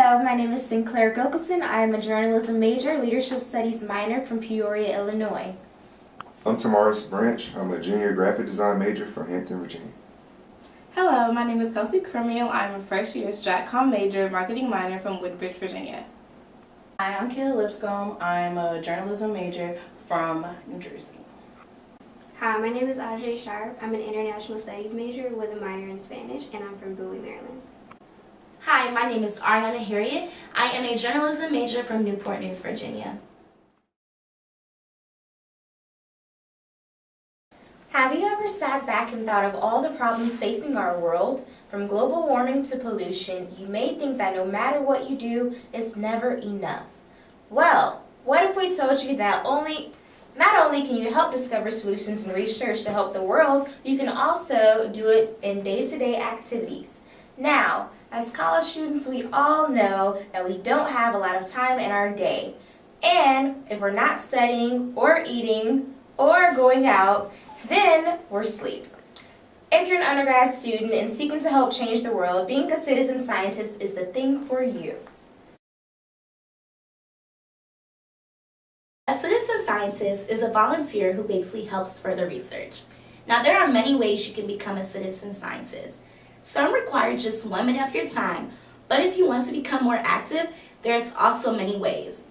Hello, my name is Sinclair Gilkison. I am a journalism major, leadership studies minor from Peoria, Illinois. I'm Tamaris Branch. I'm a junior graphic design major from Hampton, Virginia. Hello, my name is Kelsey Cremiel. I'm a first-year StratCom major, marketing minor from Woodbridge, Virginia. Hi, I'm Kayla Lipscomb. I'm a journalism major from New Jersey. Hi, my name is Ajay Sharp. I'm an international studies major with a minor in Spanish, and I'm from Bowie, Maryland. Hi, my name is Ariana Harriet. I am a journalism major from Newport News, Virginia. Have you ever sat back and thought of all the problems facing our world? From global warming to pollution, you may think that no matter what you do, it's never enough. Well, what if we told you that not only can you help discover solutions and research to help the world, you can also do it in day-to-day activities. Now, as college students, we all know that we don't have a lot of time in our day. And if we're not studying or eating or going out, then we're asleep. If you're an undergrad student and seeking to help change the world, being a citizen scientist is the thing for you. A citizen scientist is a volunteer who basically helps further research. Now, there are many ways you can become a citizen scientist. Some require just 1 minute of your time, but if you want to become more active, there's also many ways.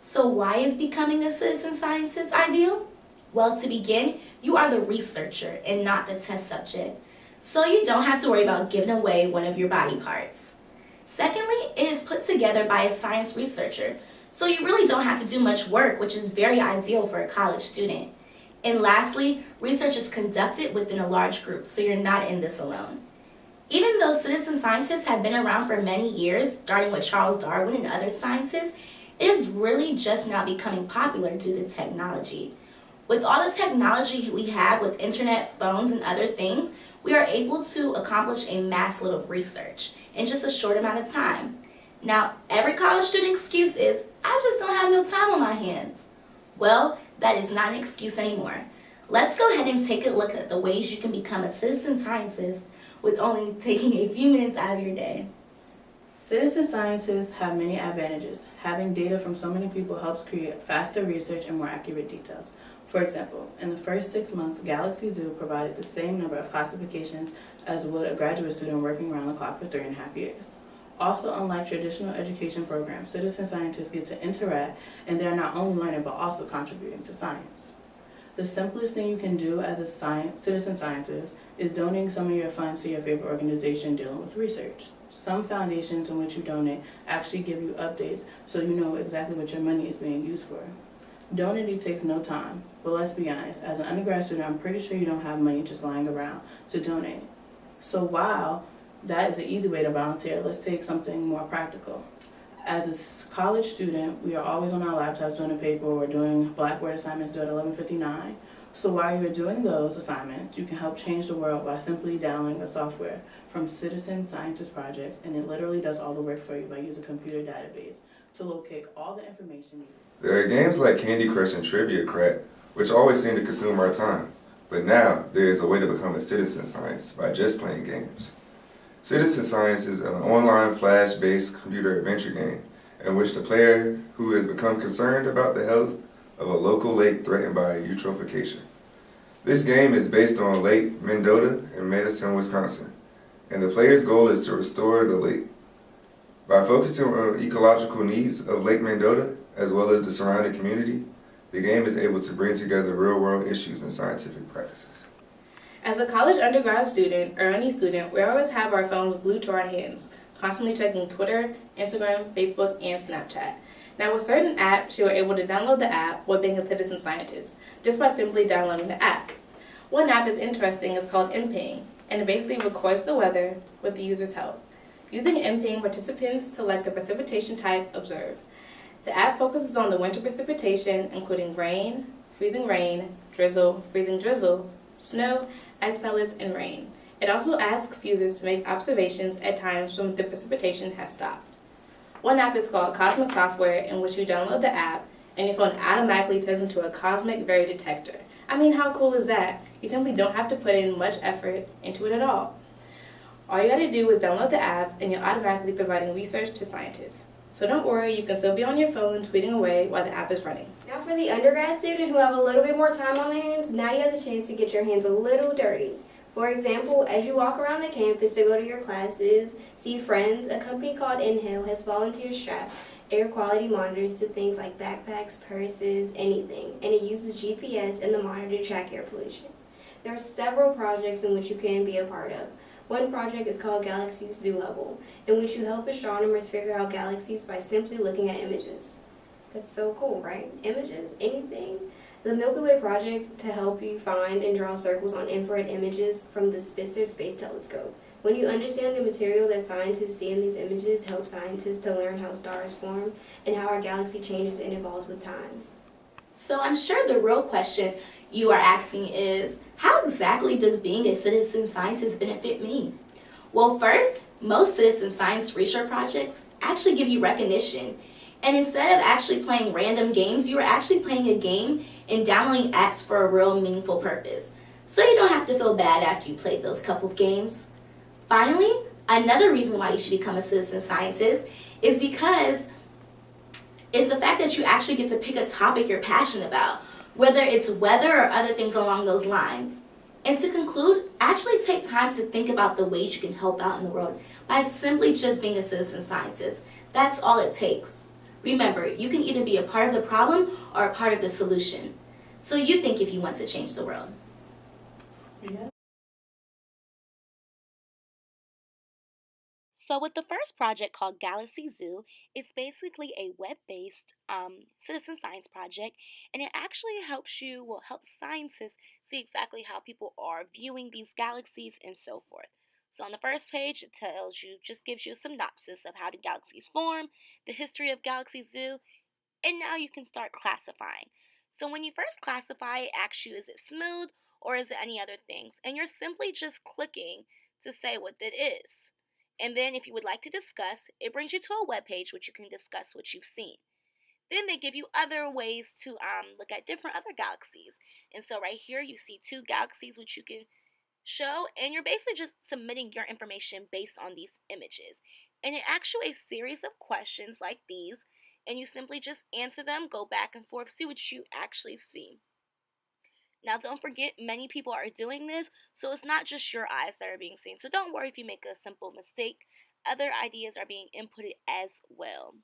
So why is becoming a citizen scientist ideal? Well, to begin, you are the researcher and not the test subject, so you don't have to worry about giving away one of your body parts. Secondly, it is put together by a science researcher, so you really don't have to do much work, which is very ideal for a college student. And lastly, research is conducted within a large group, so you're not in this alone. Even though citizen scientists have been around for many years, starting with Charles Darwin and other scientists, it is really just now becoming popular due to technology. With all the technology we have with internet, phones, and other things, we are able to accomplish a mass load of research in just a short amount of time. Now, every college student excuse is, I just don't have no time on my hands. Well, that is not an excuse anymore. Let's go ahead and take a look at the ways you can become a citizen scientist with only taking a few minutes out of your day. Citizen scientists have many advantages. Having data from so many people helps create faster research and more accurate details. For example, in the first 6 months, Galaxy Zoo provided the same number of classifications as would a graduate student working around the clock for 3.5 years. Also, unlike traditional education programs, citizen scientists get to interact, and they're not only learning but also contributing to science. The simplest thing you can do as a citizen scientist is donating some of your funds to your favorite organization dealing with research. Some foundations in which you donate actually give you updates so you know exactly what your money is being used for. Donating takes no time, but let's be honest, as an undergrad student, I'm pretty sure you don't have money just lying around to donate. So while that is an easy way to volunteer, let's take something more practical. As a college student, we are always on our laptops doing a paper or doing Blackboard assignments due at 11:59. So while you're doing those assignments, you can help change the world by simply downloading a software from Citizen Scientist Projects, and it literally does all the work for you by using a computer database to locate all the information needed. There are games like Candy Crush and Trivia Crack, which always seem to consume our time. But now, there is a way to become a citizen scientist by just playing games. Citizen Science is an online flash-based computer adventure game in which the player who has become concerned about the health of a local lake threatened by eutrophication. This game is based on Lake Mendota in Madison, Wisconsin, and the player's goal is to restore the lake. By focusing on ecological needs of Lake Mendota as well as the surrounding community, the game is able to bring together real-world issues and scientific practices. As a college undergrad student or any student, we always have our phones glued to our hands, constantly checking Twitter, Instagram, Facebook, and Snapchat. Now, with certain apps, you are able to download the app while being a citizen scientist, just by simply downloading the app. One app is interesting, it's called MPing, and it basically records the weather with the user's help. Using MPing, participants select the precipitation type observed. The app focuses on the winter precipitation, including rain, drizzle, freezing drizzle, snow, ice pellets, and rain. It also asks users to make observations at times when the precipitation has stopped. One app is called Cosmic Software, in which you download the app and your phone automatically turns into a cosmic vary detector. I mean, how cool is that? You simply don't have to put in much effort into it at all. All you gotta do is download the app and you're automatically providing research to scientists. So don't worry, you can still be on your phone tweeting away while the app is running. Now for the undergrad student who have a little bit more time on their hands, now you have the chance to get your hands a little dirty. For example, as you walk around the campus to go to your classes, see friends, a company called Inhale has volunteers strap air quality monitors to things like backpacks, purses, anything, and it uses GPS and the monitor to track air pollution. There are several projects in which you can be a part of. One project is called Galaxy Zoo Hubble, in which you help astronomers figure out galaxies by simply looking at images. That's so cool, right? Images, anything. The Milky Way project to help you find and draw circles on infrared images from the Spitzer Space Telescope. When you understand the material that scientists see in these images, help scientists to learn how stars form and how our galaxy changes and evolves with time. So I'm sure the real question you are asking is, how exactly does being a citizen scientist benefit me? Well, first, most citizen science research projects actually give you recognition. And instead of actually playing random games, you are actually playing a game and downloading apps for a real meaningful purpose. So you don't have to feel bad after you played those couple of games. Finally, another reason why you should become a citizen scientist is because it's the fact that you actually get to pick a topic you're passionate about, whether it's weather or other things along those lines. And to conclude, actually take time to think about the ways you can help out in the world by simply just being a citizen scientist. That's all it takes. Remember, you can either be a part of the problem or a part of the solution. So you think if you want to change the world. Yeah. So with the first project called Galaxy Zoo, it's basically a web-based citizen science project, and it actually help scientists see exactly how people are viewing these galaxies and so forth. So on the first page, it just gives you a synopsis of how the galaxies form, the history of Galaxy Zoo, and now you can start classifying. So when you first classify, it asks you, is it smooth or is it any other things? And you're simply just clicking to say what it is. And then if you would like to discuss, it brings you to a web page which you can discuss what you've seen. Then they give you other ways to look at different other galaxies. And so right here you see 2 galaxies which you can show, and you're basically just submitting your information based on these images. And it asks you a series of questions like these, and you simply just answer them, go back and forth, see what you actually see. Now don't forget, many people are doing this, so it's not just your eyes that are being seen. So don't worry if you make a simple mistake. Other ideas are being inputted as well.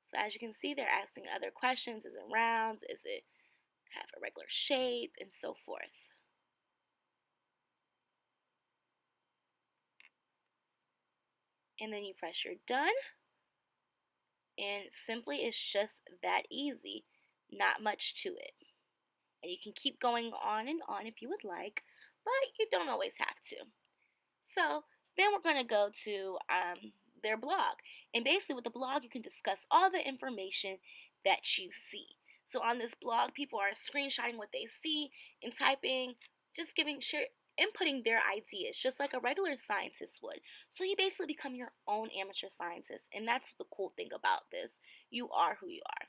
So as you can see, they're asking other questions. Is it round? Is it have a regular shape? And so forth. And then you press your done. And simply it's just that easy. Not much to it. And you can keep going on and on if you would like, but you don't always have to. So then we're going to go to their blog. And basically with the blog, you can discuss all the information that you see. So on this blog, people are screenshotting what they see and typing, just inputting their ideas, just like a regular scientist would. So you basically become your own amateur scientist. And that's the cool thing about this. You are who you are.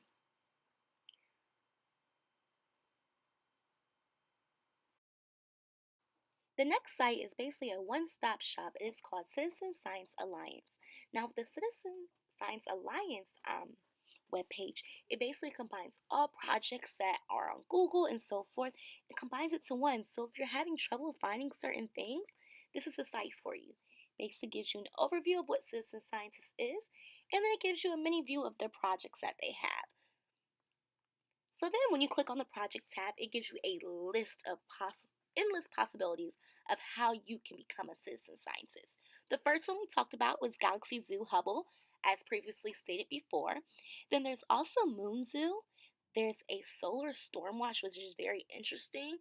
The next site is basically a one-stop shop. It is called Citizen Science Alliance. Now, with the Citizen Science Alliance webpage, it basically combines all projects that are on Google and so forth. It combines it to one. So if you're having trouble finding certain things, this is the site for you. Basically gives you an overview of what Citizen Scientist is, and then it gives you a mini view of the projects that they have. So then when you click on the project tab, it gives you a list of endless possibilities of how you can become a citizen scientist. The first one we talked about was Galaxy Zoo Hubble, as previously stated before. Then there's also Moon Zoo. There's a solar storm watch, which is very interesting.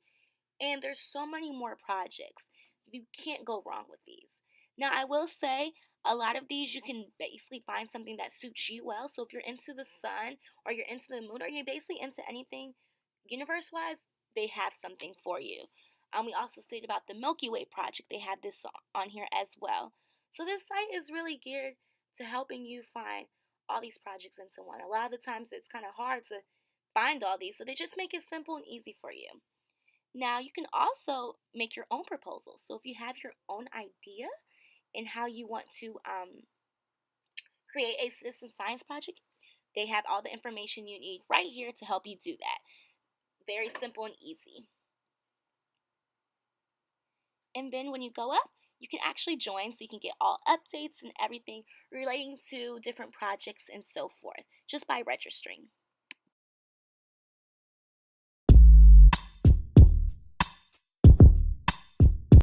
And there's so many more projects. You can't go wrong with these. Now, I will say, a lot of these you can basically find something that suits you well. So if you're into the sun or you're into the moon or you're basically into anything universe-wise, they have something for you. We also stated about the Milky Way project. They have this on here as well. So this site is really geared to helping you find all these projects into one. A lot of the times it's kind of hard to find all these, so they just make it simple and easy for you. Now, you can also make your own proposal. So if you have your own idea in how you want to create a citizen science project, they have all the information you need right here to help you do that. Very simple and easy. And then when you go up, you can actually join so you can get all updates and everything relating to different projects and so forth just by registering.